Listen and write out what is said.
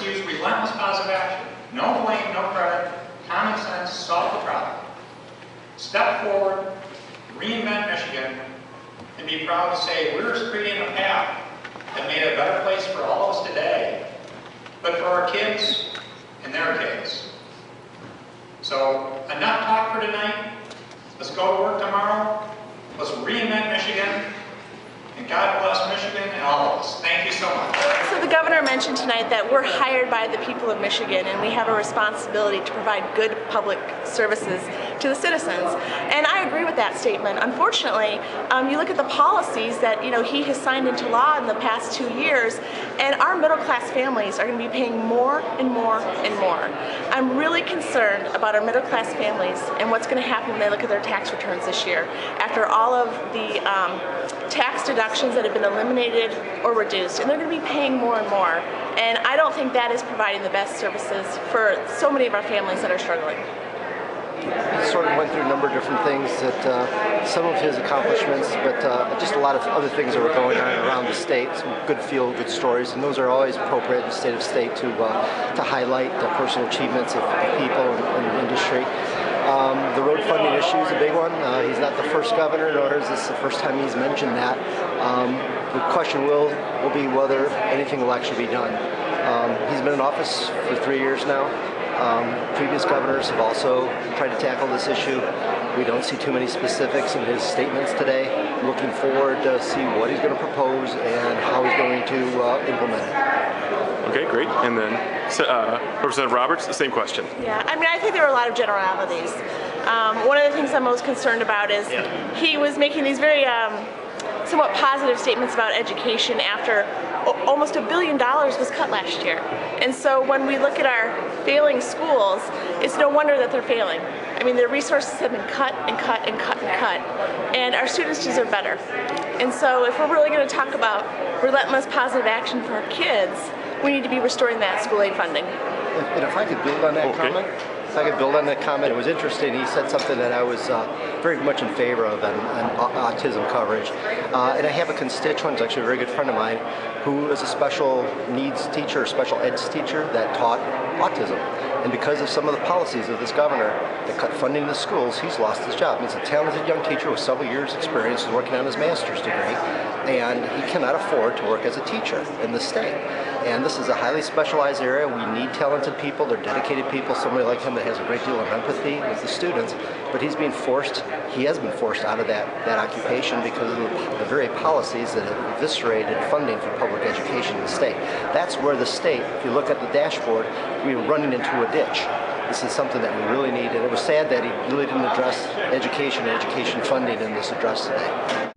use relentless positive action. No blame, no credit, common sense, solve the problem. Step forward, reinvent Michigan, and be proud to say we're creating a path that made a better place for all of us today, but for our kids and their kids. So enough talk for tonight. Let's go to work tomorrow. Let's reinvent Michigan. And God bless Michigan and all of us. Thank you so much. So the governor mentioned tonight that we're hired by the people of Michigan and we have a responsibility to provide good public services to the citizens. And I agree with that statement. Unfortunately, you look at the policies that he has signed into law in the past 2 years, and our middle class families are going to be paying more and more and more. I'm really concerned about our middle class families and what's going to happen when they look at their tax returns this year after all of the tax deductions that have been eliminated or reduced, and they're going to be paying more and more. And I don't think that is providing the best services for so many of our families that are struggling. He sort of went through a number of different things, that some of his accomplishments, but just a lot of other things that were going on around the state, some good feel-good stories, and those are always appropriate in the state of state to highlight the personal achievements of people and industry. The road funding issue is a big one. He's not the first governor, nor is this the first time he's mentioned that. The question will be whether anything will actually be done. He's been in office for 3 years now. Previous governors have also tried to tackle this issue. We don't see too many specifics in his statements today. Looking forward to see what he's going to propose and how he's going to implement it. Okay, great. And then Representative Roberts, the same question. Yeah, I mean, I think there are a lot of generalities. One of the things I'm most concerned about is he was making these very somewhat positive statements about education after almost $1 billion was cut last year. And so when we look at our failing schools, it's no wonder that they're failing. I mean, their resources have been cut and cut and cut and cut, and our students deserve better. And so if we're really going to talk about relentless positive action for our kids, we need to be restoring that school aid funding. And if I could build on that comment, it was interesting. He said something that I was very much in favor of on autism coverage. And I have a constituent, actually a very good friend of mine, who is a special needs teacher, special eds teacher that taught autism. And because of some of the policies of this governor that cut funding to schools, he's lost his job. He's a talented young teacher with several years' experience. He's working on his master's degree, and he cannot afford to work as a teacher in the state. And this is a highly specialized area. We need talented people. They're dedicated people. Somebody like him that has a great deal of empathy with the students. But he has been forced out of that occupation because of the very policies that have eviscerated funding for public education in the state. That's where the state, if you look at the dashboard, we're running into a ditch. This is something that we really need, and it was sad that he really didn't address education and education funding in this address today.